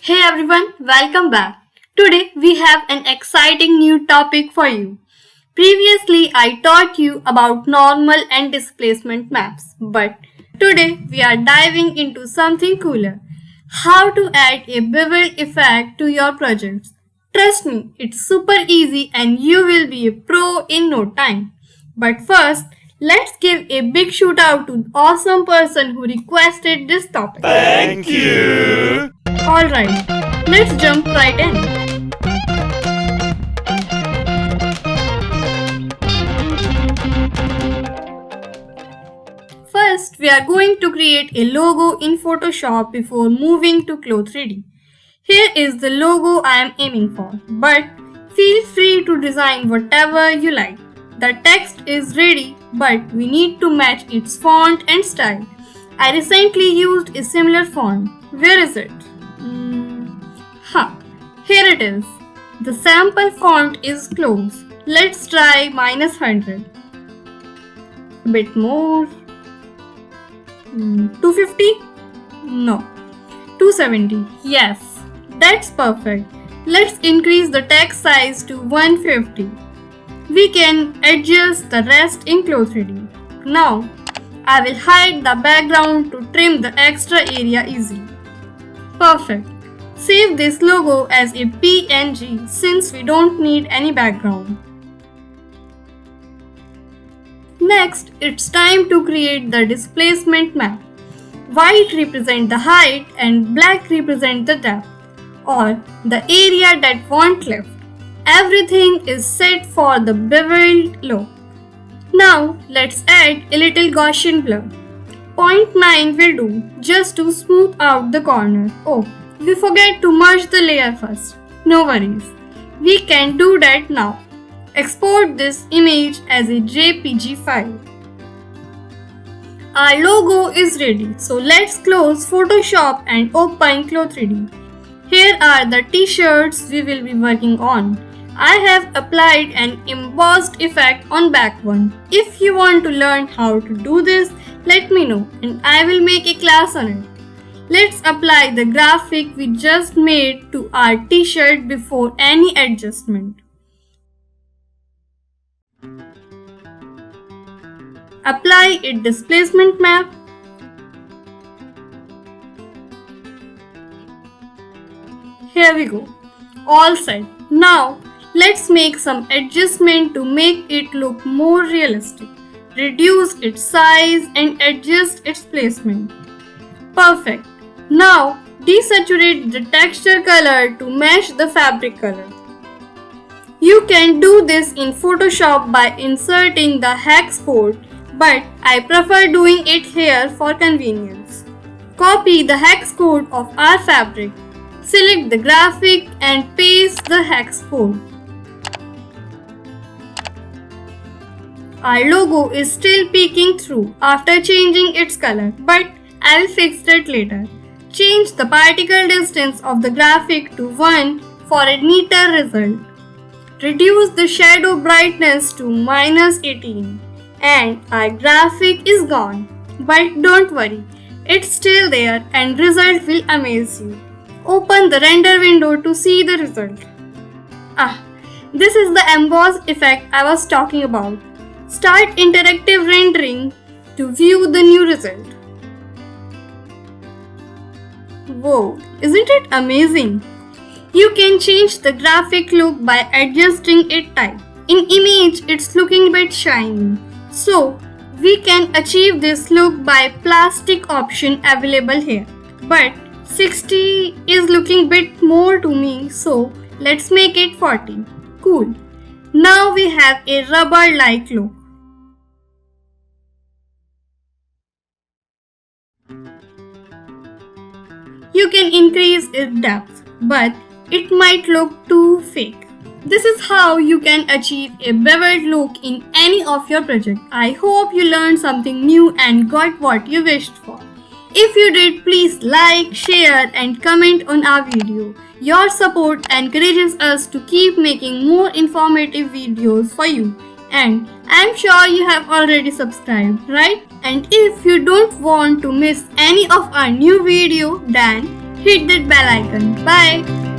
Hey everyone, welcome back. Today we have an exciting new topic for you. Previously I taught you about normal and displacement maps, but today we are diving into something cooler. How to add a beveled effect to your projects. Trust me, it's super easy and you will be a pro in no time. But first, let's give a big shout out to the awesome person who requested this topic. Thank you. Alright, let's jump right in. First, we are going to create a logo in Photoshop before moving to CLO3D. Here is the logo I am aiming for, but feel free to design whatever you like. The text is ready, but we need to match its font and style. I recently used a similar font. Where is it? Here it is. The sample font is close. Let's try -100. A bit more. 250? No. 270. Yes, that's perfect. Let's increase the text size to 150. We can adjust the rest in CLO3D. Now, I will hide the background to trim the extra area easily. Perfect. Save this logo as a PNG since we don't need any background. Next, it's time to create the displacement map. White represents the height and black represents the depth, or the area that won't lift. Everything is set for the beveled look. Now, let's add a little Gaussian blur. 0.9 will do, just to smooth out the corner. Oh, we forget to merge the layer first. No worries. We can do that now. Export this image as a JPG file. Our logo is ready, so let's close Photoshop and open CLO3D. Here are the t-shirts we will be working on. I have applied an embossed effect on back one. If you want to learn how to do this, let me know and I will make a class on it. Let's apply the graphic we just made to our t-shirt before any adjustment. Apply a displacement map. Here we go. All set. Now, let's make some adjustment to make it look more realistic. Reduce its size and adjust its placement. Perfect. Now, desaturate the texture color to match the fabric color. You can do this in Photoshop by inserting the hex code, but I prefer doing it here for convenience. Copy the hex code of our fabric. Select the graphic and paste the hex code. Our logo is still peeking through after changing its color, but I will fix that later. Change the particle distance of the graphic to 1 for a neater result. Reduce the shadow brightness to -18 and our graphic is gone. But don't worry, it's still there and result will amaze you. Open the render window to see the result. This is the embossed effect I was talking about. Start interactive rendering to view the new result. Whoa, isn't it amazing? You can change the graphic look by adjusting its type. In image, it's looking a bit shiny. So, we can achieve this look by plastic option available here. But 60 is looking a bit more to me, so let's make it 40. Cool. Now we have a rubber-like look. You can increase its depth, but it might look too fake. This is how you can achieve a beveled look in any of your projects. I hope you learned something new and got what you wished for. If you did, please like, share and comment on our video. Your support encourages us to keep making more informative videos for you. And I'm sure you have already subscribed, right? And if you don't want to miss any of our new video, then hit that bell icon. Bye.